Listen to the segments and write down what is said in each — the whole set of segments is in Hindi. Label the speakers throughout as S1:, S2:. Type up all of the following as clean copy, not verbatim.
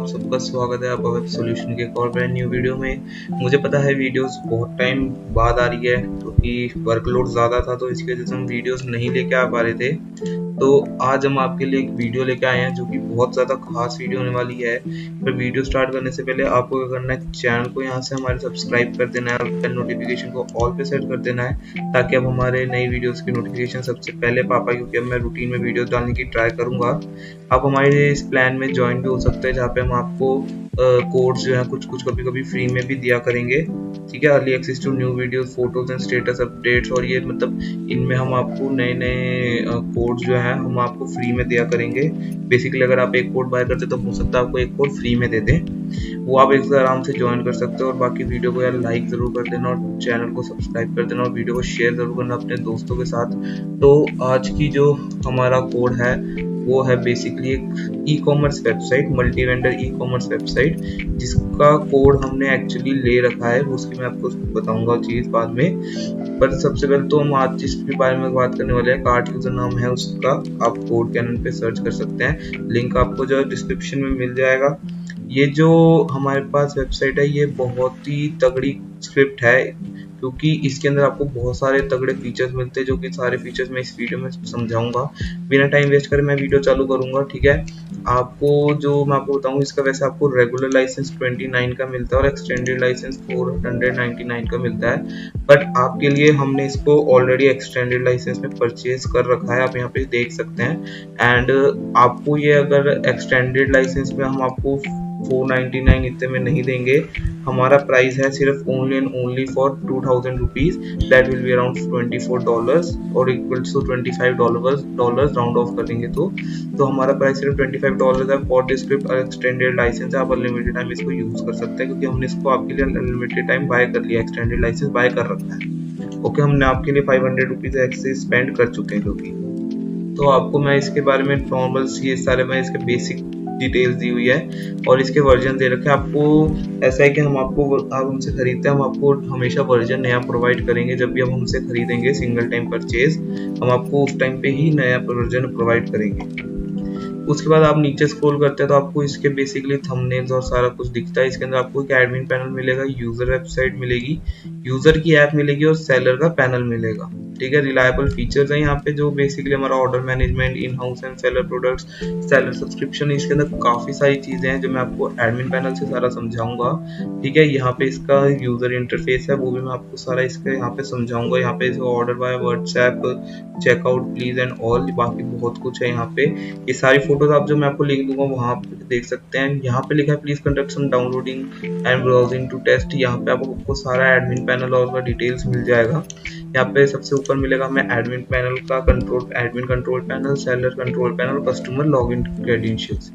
S1: आप सबका स्वागत है आप वेब सॉल्यूशन के एक और ब्रांड न्यू वीडियो में। मुझे पता है वीडियोस बहुत टाइम बाद आ रही है क्योंकि वर्कलोड ज़्यादा था, तो इसकी वजह से हम वीडियोस नहीं लेके आ पा रहे थे। तो आज हम आपके लिए एक वीडियो लेके आए हैं जो कि बहुत ज़्यादा खास वीडियो होने वाली है। पर वीडियो स्टार्ट करने से पहले आपको क्या करना है, चैनल को यहाँ से हमारे सब्सक्राइब कर देना है और बेल नोटिफिकेशन को ऑल पे सेट कर देना है ताकि अब हमारे नई वीडियोस की नोटिफिकेशन सबसे पहले पा पाए, क्योंकि अब मैं रूटीन में वीडियो डालने की ट्राई करूँगा। आप हमारे इस प्लान में ज्वाइन भी हो सकते हैं जहाँ पे हम आपको कोड्स जो है कुछ कभी कभी फ्री में भी दिया करेंगे। ठीक है, early access to new video, photos and status updates, और ये मतलब इनमें हम आपको नए नए कोड्स जो है हम आपको फ्री में दिया करेंगे। बेसिकली अगर आप एक कोड बाय करते तो हो सकता है आपको एक कोड फ्री में दे दें, वो आप एक आराम से ज्वाइन कर सकते हो। और बाकी वीडियो को यार लाइक जरूर कर देना और चैनल को सब्सक्राइब कर देना और वीडियो को शेयर जरूर करना अपने दोस्तों के साथ। तो आज की जो हमारा कोड है वो है बेसिकली एक e commerce website, multi vendor e commerce website, जिसका कोड हमने एक्चुअली ले रखा है, उसकी मैं आपको बताऊंगा चीज़ बाद में। पर सबसे पहले तो हम आज जिसके बारे में बात करने वाले हैं, कार्ट यूजर नाम है उसका, आप कोड कैनन पे सर्च कर सकते हैं, लिंक आपको जो डिस्क्रिप्शन में मिल जाएगा। ये जो हमारे पास वेबसाइट है ये बहुत ही तगड़ी स्क्रिप्ट है क्योंकि इसके अंदर आपको बहुत सारे तगड़े फीचर्स मिलते हैं, जो कि सारे फीचर्स मैं इस वीडियो में समझाऊंगा। बिना टाइम वेस्ट करे मैं वीडियो चालू करूंगा। ठीक है, आपको जो मैं आपको बताऊंगा इसका वैसे आपको रेगुलर लाइसेंस 29 का मिलता है और एक्सटेंडेड लाइसेंस 499 का मिलता है, बट आपके लिए हमने इसको ऑलरेडी एक्सटेंडेड लाइसेंस में परचेज कर रखा है, आप यहाँ पे देख सकते हैं। एंड आपको ये अगर एक्सटेंडेड लाइसेंस में हम आपको 499 इतने में नहीं देंगे, हमारा प्राइस है सिर्फ only and only for 2000 rupees, that will be around $24 और इक्वल्स टू $25 राउंड ऑफ करेंगे तो हमारा प्राइस सिर्फ $25 है फॉर दिस स्क्रिप्ट और एक्सटेंडेड लाइसेंस है। आप अनलिमिटेड टाइम इसको यूज कर सकते हैं क्योंकि हमने इसको आपके लिए अनलिमिटेड टाइम बाय कर लिया, एक्सटेंडेड लाइसेंस बाय कर रखा है। ओके, हमने आपके लिए 500 रुपीज एक्सेस स्पेंड कर चुके हैं क्योंकि। तो आपको मैं इसके बारे में नॉर्मल ये सारे मैं इसके बेसिक डिटेल्स दी हुई है और इसके वर्जन दे रखे हैं। आपको ऐसा है कि आप हमसे खरीदते हैं, हम आपको हमेशा वर्जन नया प्रोवाइड करेंगे। जब भी हम हमसे खरीदेंगे सिंगल टाइम परचेज, हम आपको उस टाइम पे ही नया वर्जन प्रोवाइड करेंगे। उसके बाद आप नीचे स्क्रॉल करते हैं तो आपको इसके बेसिकली थंबनेल्स और सारा कुछ दिखता है। इसके अंदर आपको एक एडमिन पैनल मिलेगा, यूजर वेबसाइट मिलेगी, यूजर की ऐप मिलेगी और सेलर का पैनल मिलेगा। ठीक है, रिलायबल फीचर्स है यहाँ पे जो बेसिकली हमारा order management, in house and seller products, seller subscription, इसके अंदर काफी सारी चीजें हैं जो मैं आपको एडमिन पैनल से सारा समझाऊंगा। ठीक है, यहाँ पे इसका यूजर इंटरफेस है वो भी मैं आपको सारा इसका यहाँ पे समझाऊंगा। यहाँ पे order by WhatsApp, checkout please and all, बाकी बहुत कुछ है यहाँ पे। ये सारी फोटोज आप जो मैं आपको लिंक दूंगा वहाँ पे देख सकते हैं। यहाँ पे लिखा है please conduct some downloading and browsing to test. यहाँ पे आपको सारा एडमिन पैनल और उसका डिटेल्स मिल जाएगा। यहाँ पे सबसे ऊपर मिलेगा हमें एडमिन पैनल का control, admin control panel, seller control panel, customer login credentials.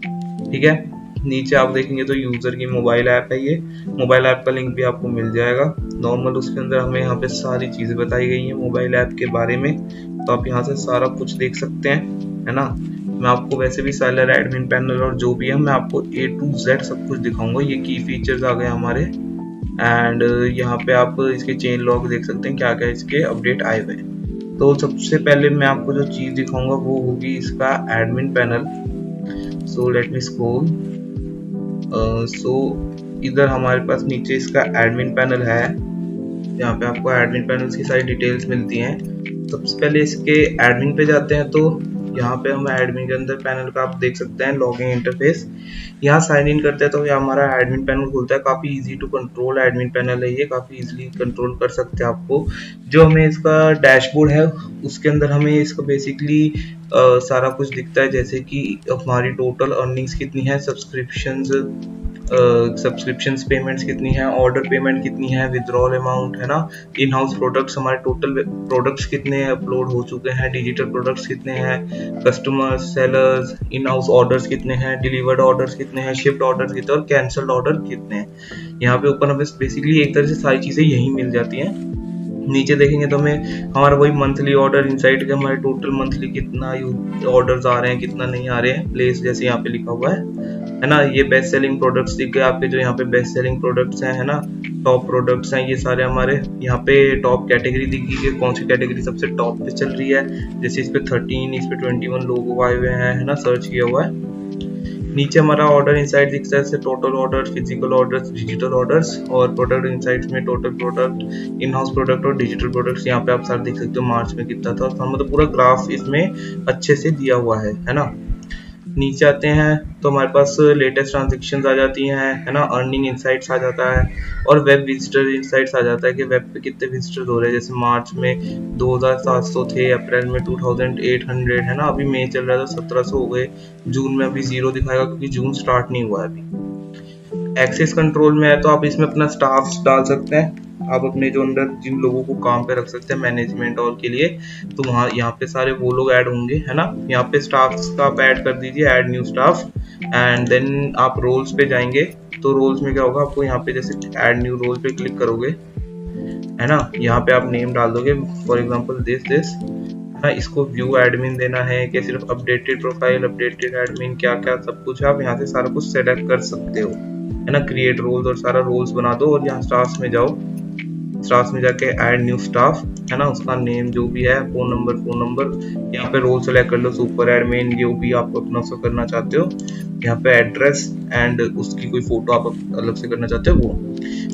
S1: ठीक है, नीचे आप देखेंगे तो यूजर की मोबाइल ऐप है, ये मोबाइल ऐप का लिंक भी आपको मिल जाएगा नॉर्मल। उसके अंदर हमें यहाँ पे सारी चीजें बताई गई हैं मोबाइल ऐप के बारे में, तो आप यहाँ से सारा कुछ देख सकते हैं, है ना। मैं आपको वैसे भी सेलर, एडमिन पैनल और जो भी है मैं आपको A to Z सब कुछ दिखाऊंगा। ये की फीचर्स आ गए हमारे, एंड यहाँ पे आप इसके चेन लॉग देख सकते हैं क्या क्या इसके अपडेट आए हुए हैं। तो सबसे पहले मैं आपको जो चीज दिखाऊंगा वो होगी इसका admin panel. So let me scroll. So इधर हमारे पास नीचे इसका एडमिन पैनल है, यहाँ पे आपको एडमिन पैनल की सारी डिटेल्स मिलती हैं। सबसे पहले इसके एडमिन पे जाते हैं तो यहाँ पे हम एडमिन के अंदर पैनल का आप देख सकते हैं लॉगिन इंटरफेस। यहाँ साइन इन करते हैं तो ये हमारा एडमिन पैनल खुलता है। काफी easy to control admin panel है ये, काफी इजीली कंट्रोल कर सकते हैं आपको। जो हमें इसका डैशबोर्ड है उसके अंदर हमें इसका बेसिकली सारा कुछ दिखता है, जैसे कि हमारी टोटल अर्निंग्स कितनी है, सब्सक्रिप्शंस पेमेंट्स कितनी है, ऑर्डर पेमेंट कितनी है, विड्रॉल अमाउंट, है ना, इन हाउस प्रोडक्ट्स हमारे टोटल प्रोडक्ट्स कितने अपलोड हो चुके हैं, डिजिटल प्रोडक्ट्स कितने हैं, customers, sellers, in house orders कितने हैं, डिलीवर्ड ऑर्डर्स कितने हैं, शिफ्ट ऑर्डर्स कितने और कैंसल्ड ऑर्डर कितने हैं। यहाँ पे ऊपर हमें बेसिकली एक तरह से सारी चीजें यही मिल जाती हैं। नीचे देखेंगे तो हमें हमारा वही मंथली ऑर्डर इनसाइड के हमारे टोटल मंथली कितना ऑर्डर्स आ रहे हैं, कितना नहीं आ रहे हैं, प्लेस जैसे यहाँ पे लिखा हुआ है ना। ये बेस्ट सेलिंग प्रोडक्ट्स दिख गए आपके, जो यहाँ पे बेस्ट सेलिंग प्रोडक्ट्स हैं, है ना, टॉप प्रोडक्ट्स हैं ये सारे हमारे। यहाँ पे टॉप कैटेगरी दिखी है, कौन सी कैटेगरी सबसे टॉप पे चल रही है, जैसे इस पे 13, इस पे 21 लोगो आए हुए हैं, है ना, सर्च किया हुआ है। नीचे हमारा ऑर्डर इनसाइट दिखता है, जैसे total order, physical orders, digital orders, और प्रोडक्ट इनसाइट्स में total product, in house product और डिजिटल प्रोडक्ट्स यहाँ पे आप सारे देख सकते हो मार्च में कितना था। तो मतलब पूरा ग्राफ इसमें अच्छे से दिया हुआ है ना। नीचे आते हैं तो हमारे पास लेटेस्ट ट्रांजेक्शन्स आ जाती हैं, है ना, अर्निंग इनसाइट्स आ जाता है, और वेब विजिटर इनसाइट्स आ जाता है कि वेब पे कितने विजिटर्स हो रहे हैं। जैसे मार्च में 2700 थे, अप्रैल में 2800, है ना, अभी मई चल रहा है तो 1700 हो गए, जून में अभी 0 दिखाएगा क्योंकि जून स्टार्ट नहीं हुआ है अभी। एक्सेस कंट्रोल में है तो आप इसमें अपना स्टाफ डाल सकते हैं, आप अपने जो अंदर जिन लोगों को काम पे रख सकते हैं मैनेजमेंट और के लिए, तो वहाँ यहाँ पे सारे वो लोग ऐड होंगे, है ना। यहाँ पे स्टाफ का आप ऐड कर दीजिए, add new staff, and then आप रोल्स पे जाएंगे। तो रोल्स में क्या होगा, आपको यहाँ पे जैसे ऐड न्यू रोल पे क्लिक करोगे, है ना, यहाँ पे आप नेम डाल दोगे, फॉर एग्जाम्पल दिस, है ना। इसको व्यू एडमिन देना है कि सिर्फ अपडेटेड प्रोफाइल, अपडेटेड एडमिन, क्या क्या सब कुछ आप यहाँ से सारा कुछ सेलेक्ट कर सकते हो, है ना। क्रिएट रोल्स और सारा रोल्स बना दो, और यहाँ स्टाफ्स में जाओ, स्टाफ्स में जाके ऐड न्यू स्टाफ, है ना, उसका नेम जो भी है, फोन नंबर, यहाँ पे रोल सेलेक्ट कर लो, सुपर एडमिन, जो भी आप अपना उसको करना चाहते हो, यहाँ पे एड्रेस एंड उसकी कोई फोटो आप अलग से करना चाहते हो वो।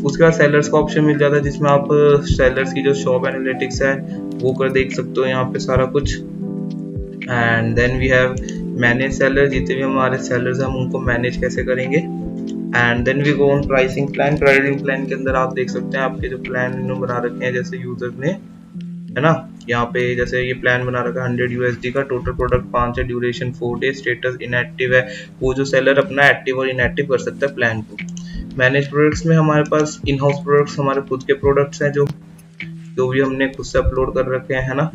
S1: उसके बाद सेलर्स का ऑप्शन मिल जाता है, जिसमें आप सेलर्स की जो शॉप एनालिटिक्स है वो कर देख सकते हो यहाँ पे सारा कुछ। And then we have manage seller, जितने भी हमारे सेलर्स हैं हम उनको मैनेज कैसे करेंगे। And then we go on pricing plan. Pricing plan के अंदर आप देख सकते हैं आपके जो प्लान इन्होंने बना रखे हैं जैसे यूजर ने, है ना। यहाँ पे जैसे ये प्लान बना रखा है 100 USD का, टोटल प्रोडक्ट 5 है, ड्यूरेशन 4 डे, स्टेटस इनएक्टिव है। वो जो सेलर अपना एक्टिव और इनएक्टिव कर सकता है प्लान को। मैनेज प्रोडक्ट्स में हमारे पास इन हाउस प्रोडक्ट्स, हमारे खुद के प्रोडक्ट्स हैं जो भी हमने खुद से अपलोड कर रखे हैं, है ना।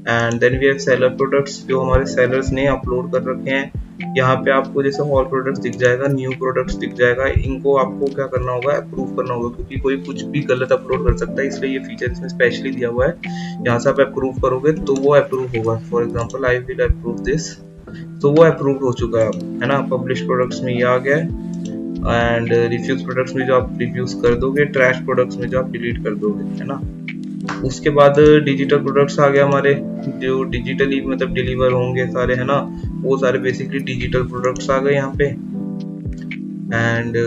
S1: And then we have seller products, जो हमारे सेलर्स ने अपलोड कर रखे हैं। यहाँ पे आपको जैसे ऑल प्रोडक्ट्स दिख जाएगा, न्यू प्रोडक्ट्स दिख जाएगा, इनको आपको क्या करना होगा, अप्रूव करना होगा, क्योंकि कोई कुछ भी गलत अपलोड कर सकता है, इसलिए ये फीचर इसमें स्पेशली दिया हुआ है। यहाँ से आप अप्रूव करोगे तो वो अप्रूव होगा। For example I will approve this, तो वो अप्रूव हो चुका है, है ना। पब्लिश प्रोडक्ट्स में ये आ गया है, एंड रिफ्यूज प्रोडक्ट्स में जो आप रिफ्यूज कर दोगे, ट्रैश प्रोडक्ट्स में जो आप डिलीट कर दोगे, है ना। उसके बाद डिजिटल प्रोडक्ट्स आ गए हमारे, जो डिजिटली मतलब डिलीवर होंगे सारे, है ना, वो सारे बेसिकली डिजिटल प्रोडक्ट्स आ गए यहाँ पे। एंड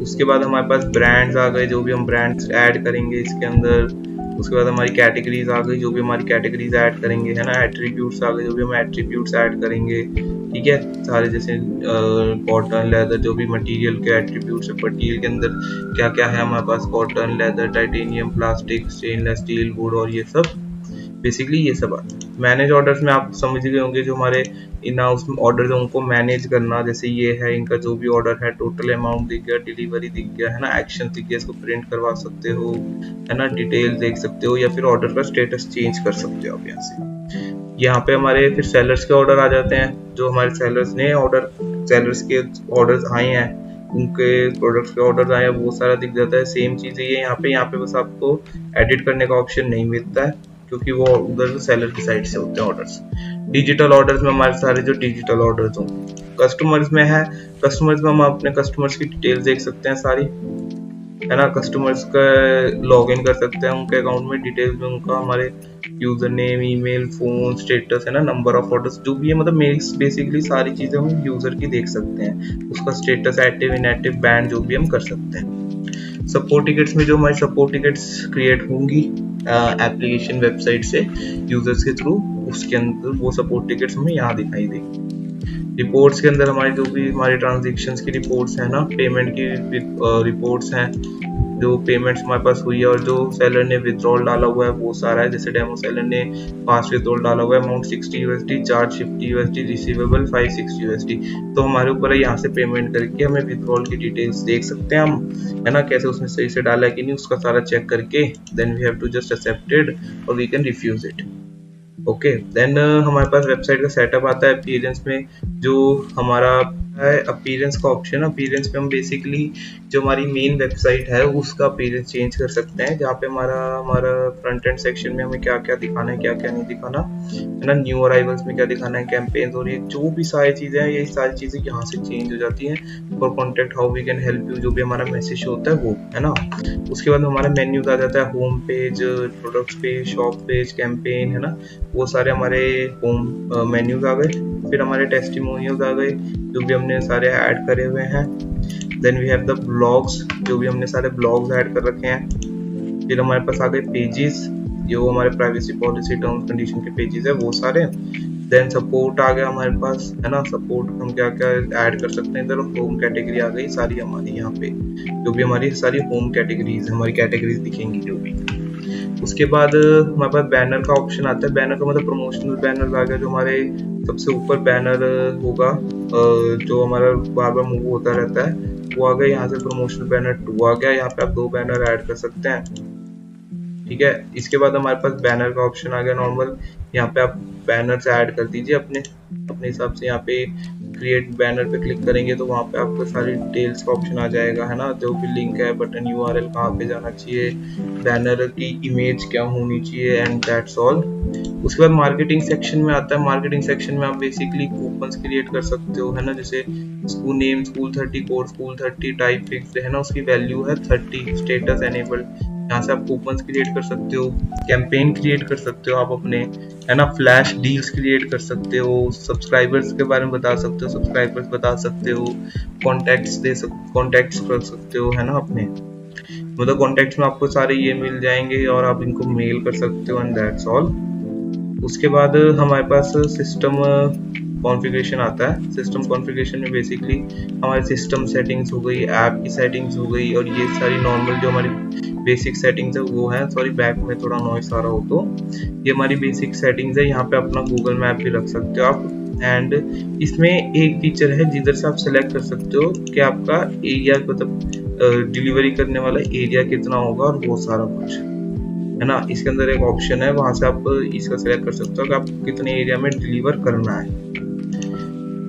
S1: उसके बाद हमारे पास ब्रांड्स आ गए, जो भी हम ब्रांड्स ऐड करेंगे इसके अंदर। उसके बाद हमारी कैटेगरीज आ गई, जो भी हमारी कैटेगरीज ऐड करेंगे, है ना। एट्रीब्यूट्स आ गए, जो भी हम एट्रीब्यूट्स ऐड करेंगे, ठीक है, सारे जैसे कॉटन, लेदर, जो भी मटेरियल के एट्रीब्यूट्स है, मटेरियल के अंदर क्या क्या है हमारे पास, cotton, leather, titanium, plastic, stainless steel, wood, और ये सब बेसिकली ये सब आता है। मैनेज ऑर्डर्स में आप समझ गए होंगे, जो हमारे इन हाउस ऑर्डर है उनको मैनेज करना, जैसे ये है इनका जो भी ऑर्डर है, टोटल अमाउंट दिख गया, डिलीवरी दिख गया, है ना, एक्शन दिख गया, इसको प्रिंट करवा सकते हो, है ना, डिटेल देख सकते हो, या फिर ऑर्डर का स्टेटस चेंज कर सकते हो आप यहाँ से। यहाँ पे हमारे फिर सेलर्स के ऑर्डर आ जाते हैं, जो हमारे सेलर्स ने ऑर्डर, सेलर्स के ऑर्डर्स आए हैं, उनके प्रोडक्ट्स के ऑर्डर आए हैं, वो सारा दिख जाता है। सेम चीज़ है यहाँ पे बस आपको एडिट करने का ऑप्शन नहीं मिलता है, क्योंकि वो उधर सेलर की साइड से होते हैं ऑर्डर्स। डिजिटल ऑर्डर्स में हमारे सारे जो डिजिटल ऑर्डर्स होंगे, कस्टमर्स में है, कस्टमर्स में हम अपने कस्टमर्स की डिटेल्स देख सकते हैं सारी, है ना। कस्टमर्स का लॉग इन कर सकते हैं उनके अकाउंट में, डिटेल्स में उनका, हमारे user name, email, phone, status, है ना, नंबर ऑफ ऑर्डर्स, जो भी है, मतलब बेसिकली सारी चीजें हम यूजर की देख सकते हैं, उसका स्टेटस, एक्टिव, इनएक्टिव, बैन, जो भी हम कर सकते हैं। सपोर्ट टिकट्स में जो हमारी सपोर्ट टिकट्स क्रिएट होंगी एप्लीकेशन वेबसाइट से यूजर्स के थ्रू, उसके अंदर वो सपोर्ट टिकट्स हमें यहाँ दिखाई देंगी। रिपोर्ट्स के अंदर हमारी जो भी हमारी ट्रांजेक्शन्स की रिपोर्ट्स हैं ना, पेमेंट की रिपोर्ट्स हैं, जो पेमेंट्स हमारे पास हुई है, और जो सेलर ने विथड्रॉल डाला हुआ है वो सारा है। जैसे डेमो सेलर ने 5 विथड्रॉल डाला हुआ है, amount 60 USD, charge 50 USD, receivable 560 USD। तो हमारे ऊपर है, यहाँ से पेमेंट करके हमें विथड्रॉल की डिटेल्स देख सकते हैं हम, है ना, कैसे उसने सही से डाला है कि नहीं, उसका सारा चेक करके then we have to just accepted और we can refuse it. Okay, then हमारे पास वेबसाइट का सेटअप आता है। अपीयरेंस में जो हमारा है अपीयरेंस का ऑप्शन, अपीयरेंस पे हम बेसिकली जो हमारी मेन वेबसाइट है उसका अपीयरेंस चेंज कर सकते हैं, जहाँ पे हमारा फ्रंट एंड सेक्शन में हमें क्या क्या दिखाना है, क्या क्या नहीं दिखाना, है ना। न्यू अराइवल्स में क्या दिखाना है, कैंपेन्स, और ये जो भी सारी चीज़ें हैं, ये सारी चीज़ें यहाँ से चेंज हो जाती हैं। For contact, how we can help you, जो भी हमारा मैसेज होता है वो, है ना। उसके बाद हमारा मेन्यूज आ जाता है, home page, products page, shop page, campaign, है ना, वो सारे हमारे होम मेन्यूज आ गए। फिर हमारे टेस्टिमोनियल्स आ गए जो भी हमने सारे ऐड करे हुए हैं। Then we have the blogs, जो भी हमने सारे ब्लॉग्स ऐड कर रखे हैं। फिर हमारे पास आ गए पेजेस, जो हमारे प्राइवेसी पॉलिसी टर्म्स कंडीशन के पेजेस है वो सारे। देन सपोर्ट आ गया हमारे पास, है ना। सपोर्ट हम क्या क्या ऐड कर सकते हैं इधर। होम कैटेगरी आ गई सारी हमारी यहाँ पे, जो भी हमारी सारी होम कैटेगरीज, हमारी कैटेगरीज दिखेंगी जो भी। उसके बाद हमारे पास बैनर का ऑप्शन आता है। बैनर का मतलब प्रमोशनल बैनर आ गया, जो हमारे सबसे ऊपर बैनर होगा जो हमारा बार बार मूव होता रहता है, वो आ गया। यहाँ से प्रमोशनल बैनर 2 आ गया, यहाँ पे आप 2 बैनर ऐड कर सकते हैं, ठीक है। इसके बाद हमारे पास बैनर का ऑप्शन आ गया नॉर्मल, यहाँ पे आप बैनर से ऐड कर दीजिए अपने हिसाब से। यहाँ पे क्रिएट बैनर पे क्लिक करेंगे तो वहाँ पे आपको सारी डिटेल्स का ऑप्शन आ जाएगा, है ना। जो भी लिंक है, बटन, यूआरएल कहाँ पे जाना चाहिए, बैनर की इमेज क्या होनी चाहिए, एंड दैट्स ऑल। उसके बाद मार्केटिंग सेक्शन में आता है। मार्केटिंग सेक्शन में आप बेसिकली कूपन्स क्रिएट कर सकते हो, है ना। जैसे school name school 30, code school 30, type fix, है ना, उसकी वैल्यू है 30, स्टेटस एनेबल्ड। यहाँ से आप कूपन्स क्रिएट कर सकते हो, कैंपेन क्रिएट कर सकते हो आप अपने, है ना। फ्लैश डील्स क्रिएट कर सकते हो, सब्सक्राइबर्स के बारे में बता सकते हो, सब्सक्राइबर्स बता सकते हो, कॉन्टैक्ट्स कर सकते हो, है ना अपने। मतलब कॉन्टैक्ट्स में आपको सारे ये मिल जाएंगे और आप इनको मेल कर सकते हो, एंड दैट्स ऑल। उसके बाद हमारे पास सिस्टम कॉन्फ़िगरेशन आता है। सिस्टम कॉन्फ़िगरेशन में बेसिकली हमारे सिस्टम सेटिंग्स हो गई, ऐप की सेटिंग्स हो गई, और ये सारी नॉर्मल जो हमारी बेसिक सेटिंग्स है वो है। सॉरी, बैक में थोड़ा नॉइस आ रहा हो तो ये हमारी बेसिक सेटिंग्स है। यहाँ पे अपना गूगल मैप भी रख सकते हो आप। एंड इसमें एक फीचर है जिधर से आप सेलेक्ट कर सकते हो कि आपका एरिया, मतलब डिलीवरी करने वाला एरिया कितना होगा, और वो सारा कुछ, है ना। इसके अंदर एक ऑप्शन है, वहां से आप इसका सेलेक्ट कर सकते हो कि आपको कितने एरिया में डिलीवर करना है।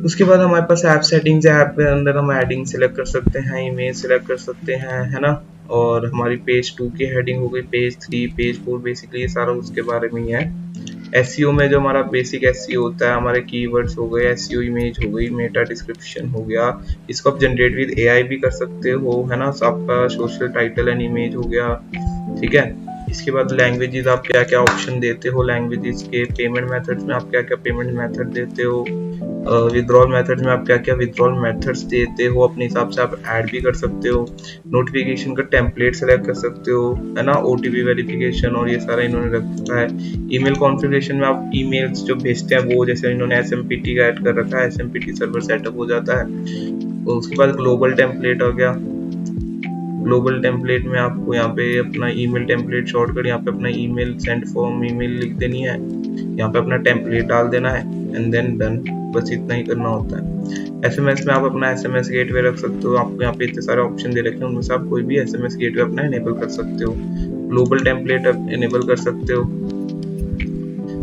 S1: उसके बाद हमारे पास ऐप सेटिंग्स है। ऐप के अंदर हम हेडिंग सेलेक्ट कर सकते हैं, इमेज सेलेक्ट कर सकते हैं, है ना। और हमारी पेज 2 की हेडिंग हो गई, पेज 3, पेज 4, बेसिकली ये सारा उसके बारे में ही है। एसईओ में जो हमारा बेसिक एसईओ होता है, हमारे कीवर्ड्स हो गए, एसईओ इमेज हो गई, मेटा डिस्क्रिप्शन हो गया। इसको आप जनरेट विद एआई भी कर सकते हो, है ना। आपका सोशल टाइटल एंड इमेज हो गया, ठीक है। इसके बाद लैंग्वेजेस आप क्या क्या ऑप्शन देते हो लैंग्वेजेस के। पेमेंट मेथड्स में आप क्या क्या पेमेंट मेथड देते हो। विड्रॉल मेथड में आप क्या क्या विड्रॉल मेथड्स देते हो, अपने हिसाब से आप ऐड भी कर सकते हो। नोटिफिकेशन का टेम्पलेट सेलेक्ट कर सकते हो, है ना। ओटीपी वेरिफिकेशन और ये सारा इन्होंने रखा है। ईमेल कॉन्फ़िगरेशन में आप ईमेल्स जो भेजते हैं वो, जैसे इन्होंने एसएमपीटी का ऐड कर रखा है, एसएमपीटी सर्वर सेटअप हो जाता है। तो उसके बाद ग्लोबल टेम्पलेट हो गया। ग्लोबल टेम्पलेट में आपको यहाँ पे अपना ईमेल टेम्पलेट शॉर्टकट, यहाँ पे अपना ईमेल सेंड फॉर्म ईमेल लिख देनी है, यहाँ पे अपना टेम्पलेट डाल देना है, एंड देन डन। बस इतना ही करना होता है। एसएमएस में आप अपना एसएमएस गेटवे रख सकते हो। आपको यहाँ पे इतने सारे ऑप्शन दे रखे हैं, उनमें से आप कोई भी एसएमएस गेटवे अपना इनेबल कर सकते हो। ग्लोबल टेम्पलेट इनेबल कर सकते हो,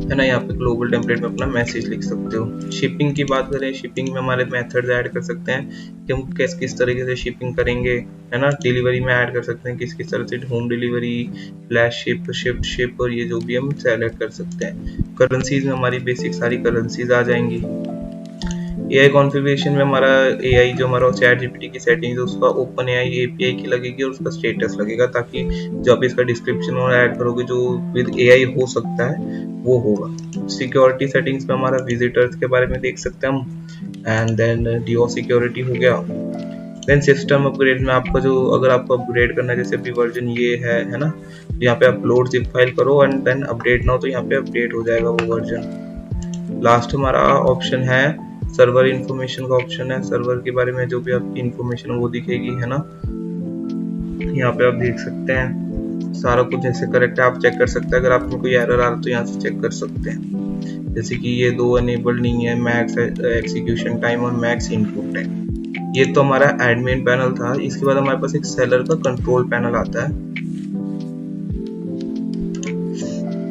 S1: है ना। यहाँ पे ग्लोबल टेम्पलेट में अपना मैसेज लिख सकते हो। शिपिंग की बात करें, शिपिंग में हमारे मेथड्स ऐड कर सकते हैं कि हम किस तरीके से शिपिंग करेंगे, है ना। डिलीवरी में ऐड कर सकते हैं किस तरह से, home delivery, flash ship, shift ship, और ये जो भी हम सेलेक्ट कर सकते हैं। करेंसीज में हमारी बेसिक सारी करेंसीज आ जाएंगी। एआई कॉन्फ़िगरेशन में हमारा एआई जो हमारा चैट जीपीटी की सेटिंग्स है उसका ओपन एआई एपीआई की लगेगी और उसका स्टेटस लगेगा, ताकि जो आप इसका डिस्क्रिप्शन और ऐड करोगे जो विद एआई हो सकता है वो होगा। सिक्योरिटी सेटिंग्स में हमारा विजिटर्स के बारे में देख सकते हैं हम, एंड देन डीओ सिक्योरिटी हो गया। देन सिस्टम अपग्रेड में आपका जो, अगर आपको अपग्रेड करना है, जैसे अभी वर्जन ये है ना, यहाँ पे अपलोड जिप फाइल करो एंड देन अपडेट ना हो तो यहाँ पे अपडेट हो जाएगा वो वर्जन। लास्ट हमारा ऑप्शन है सर्वर इन्फॉर्मेशन का ऑप्शन है। सर्वर के बारे में जो भी आपकी इन्फॉर्मेशन वो दिखेगी, है ना। यहाँ पे आप देख सकते हैं सारा कुछ जैसे करेक्ट है, आप चेक कर सकते हैं। अगर आपको कोई एरर आ रहा है तो यहाँ से चेक कर सकते हैं। जैसे कि ये 2 अनेबल्ड नहीं है, मैक्स एक्सिक्यूशन टाइम और मैक्स इनपुट टाइम। ये तो हमारा एडमिन पैनल था। इसके बाद हमारे पास एक सेलर का कंट्रोल पैनल आता है।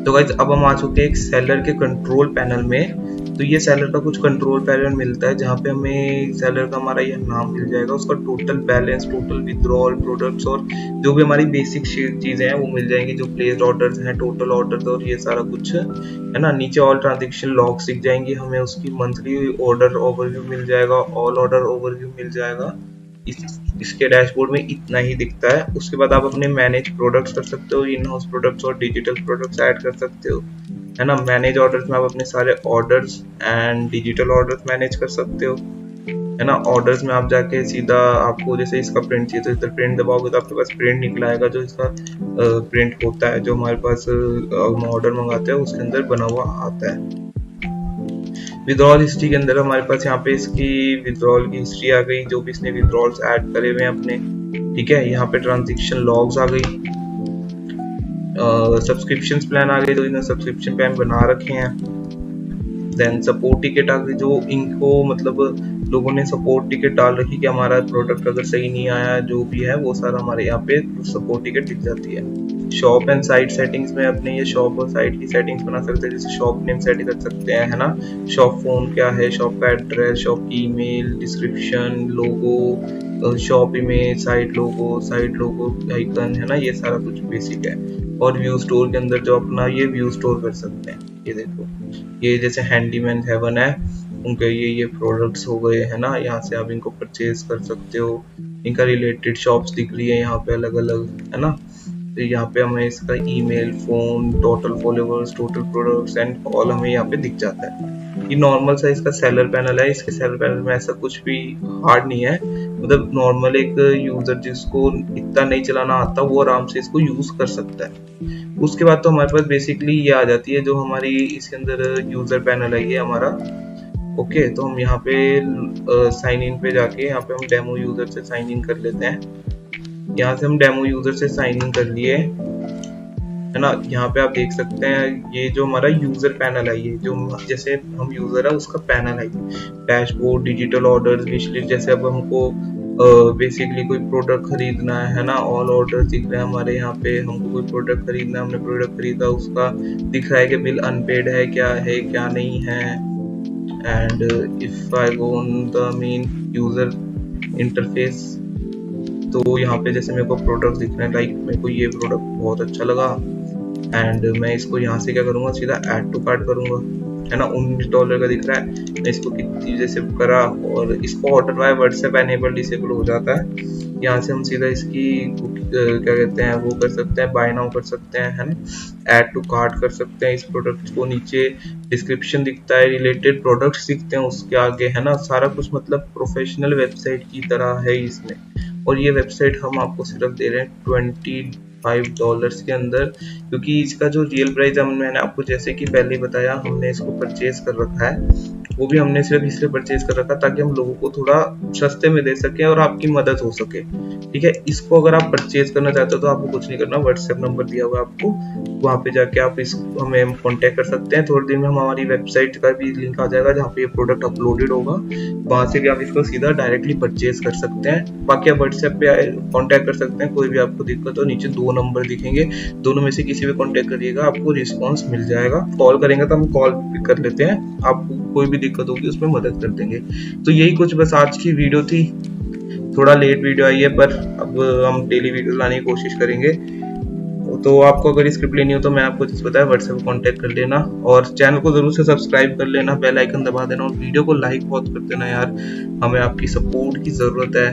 S1: तो गाइस अब हम आ चुके हैं एक सेलर के कंट्रोल पैनल में। तो ये सेलर का कुछ कंट्रोल पैनल मिलता है जहाँ पे हमें सेलर का हमारा ये नाम मिल जाएगा, उसका total balance, total withdrawal, products और जो भी हमारी बेसिक चीजें हैं वो मिल जाएंगी, जो प्लेस्ड ऑर्डर्स हैं, टोटल ऑर्डर्स और ये सारा कुछ, है ना। नीचे ऑल ट्रांजेक्शन लॉग्स दिख जाएंगी हमें, उसकी मंथली ऑर्डर ओवरव्यू मिल जाएगा, ऑल ऑर्डर ओवरव्यू मिल जाएगा। इसके डैशबोर्ड में इतना ही दिखता है। उसके बाद आप अपने मैनेज प्रोडक्ट्स कर सकते हो, इन हाउस प्रोडक्ट्स और डिजिटल प्रोडक्ट्स ऐड कर सकते हो। है ना। मैनेज ऑर्डर्स में आप अपने सारे orders and digital orders manage कर सकते हो, है ना। ऑर्डर्स में आप जाके सीधा आपको जैसे इसका प्रिंट चाहिए तो इधर प्रिंट दबाओगे तो आपके पास प्रिंट निकल आएगा, जो इसका प्रिंट होता है जो हमारे पास हम ऑर्डर मंगाते हैं उसके अंदर बना हुआ आता है। विड्रॉल हिस्ट्री के अंदर हमारे पास यहाँ पे इसकी विड्रॉल की हिस्ट्री आ गई, जो भी इसने विड्रॉल्स ऐड करे हुए हैं अपने, ठीक है। यहाँ पे ट्रांजेक्शन लॉग्स आ गई, सब्सक्रिप्शन प्लान आ गए, तो इन्होंने सब्सक्रिप्शन प्लान बना रखे हैं। देन सपोर्ट टिकट आ गई, जो इनको मतलब लोगों ने सपोर्ट टिकट डाल रखी कि हमारा प्रोडक्ट अगर सही नहीं आया जो भी है वो सारा हमारे यहाँ पे सपोर्ट टिकट दिख जाती है। शॉप एंड साइट सेटिंग्स में अपने ये शॉप और साइट की सेटिंग्स बना सकते हैं, जैसे शॉप नेम सेट कर सकते हैं, है ना। शॉप फोन क्या है, शॉप का एड्रेस, शॉप की ईमेल, डिस्क्रिप्शन, लोगो, शॉप इमेज, साइट लोगो आइकन, है ना। ये सारा कुछ बेसिक है। और व्यू स्टोर के अंदर जो अपना ये व्यू स्टोर कर सकते हैं, ये देखो, ये जैसे हैंडीमैन हेवन है उनके ये प्रोडक्ट्स हो गए, है ना। यहाँ से आप इनको परचेज कर सकते हो, इनका रिलेटेड शॉप्स दिख रही है यहाँ पे अलग अलग, है ना। तो यहाँ पे हमें इसका email, phone, total followers, total products and all हमें यहाँ पे दिख जाता है। ये नॉर्मल सा इसका सेलर पैनल है। इसके सेलर पैनल में ऐसा कुछ भी हार्ड नहीं है, मतलब नॉर्मल एक यूजर जिसको इतना नहीं चलाना आता वो आराम से इसको यूज कर सकता है। उसके बाद तो हमारे पास बेसिकली ये आ जाती है जो हमारी इसके अंदर यूजर पैनल है ये हमारा। ओके, तो हम यहाँ पे साइन इन पे जाके यहाँ पे हम डेमो यूजर से साइन इन कर लेते हैं। यहाँ से हम डेमो यूजर से साइन इन कर लिए, है ना। यहाँ पे आप देख सकते हैं ये जो हमारा यूजर पैनल है, ये जो जैसे हम यूजर है उसका पैनल है, dashboard, digital orders, wish list. जैसे अब हमको बेसिकली कोई प्रोडक्ट खरीदना है ना, ऑल ऑर्डर्स दिख रहे हैं हमारे यहाँ पे। हमको कोई प्रोडक्ट खरीदना है, हमने प्रोडक्ट खरीदा, उसका दिख रहा है कि बिल अनपेड है क्या नहीं है। And if I go on the main user interface, तो यहाँ पे जैसे मेरे को प्रोडक्ट दिख रहे हैं, लाइक मेरे को ये प्रोडक्ट बहुत अच्छा लगा एंड मैं इसको यहाँ से क्या करूँगा, सीधा ऐड टू कार्ट करूँगा, है ना। $19 का दिख रहा है, मैं इसको कितनी जैसे करा और इसको order by WhatsApp enable disable हो जाता है। यहाँ से हम सीधा इसकी क्या कहते हैं वो कर सकते हैं, बाय नाउ कर सकते हैं, है ना। ऐड टू कार्ट कर सकते हैं। इस प्रोडक्ट को नीचे डिस्क्रिप्शन दिखता है, रिलेटेड प्रोडक्ट्स दिखते हैं उसके आगे, है ना। सारा कुछ मतलब प्रोफेशनल वेबसाइट की तरह है इसमें। और ये वेबसाइट हम आपको सिर्फ दे रहे हैं $25 के अंदर, क्योंकि इसका जो रियल प्राइस है मैंने आपको जैसे कि पहले बताया, हमने इसको परचेज कर रखा है। वो भी हमने सिर्फ इसलिए परचेज कर रखा ताकि हम लोगों को थोड़ा सस्ते में दे सके और आपकी मदद हो सके, ठीक है। इसको अगर आप परचेज करना चाहते हो तो आपको कुछ नहीं करना, व्हाट्सएप नंबर दिया हुआ है आपको, वहाँ पे जाके आप हमें कांटेक्ट कर सकते हैं। थोड़ी देर में हमारी वेबसाइट का भी लिंक आ जाएगा जहाँ पे ये प्रोडक्ट अपलोडेड होगा, वहाँ से भी आप इसको सीधा डायरेक्टली परचेज कर सकते हैं। बाकी आप व्हाट्सएप पे कांटेक्ट कर सकते हैं, कोई भी आपको दिक्कत हो नीचे 2 नंबर दिखेंगे, दोनों में से किसी भी कांटेक्ट करिएगा, आपको रिस्पॉन्स मिल जाएगा। कॉल करेंगे तो हम कॉल पिक कर लेते हैं, आपको कोई भी दिक्कत होगी उसमें मदद कर देंगे। तो यही कुछ बस आज की वीडियो थी, थोड़ा लेट वीडियो आई है पर अब हम डेली वीडियो लाने की कोशिश करेंगे। तो आपको अगर स्क्रिप्ट लेनी हो तो मैं आपको जिस बताया व्हाट्सएप पर कांटेक्ट कर लेना, और चैनल को जरूर से सब्सक्राइब कर लेना, बेल आइकन दबा देना और वीडियो को लाइक बहुत कर देना यार, हमें आपकी सपोर्ट की जरूरत है।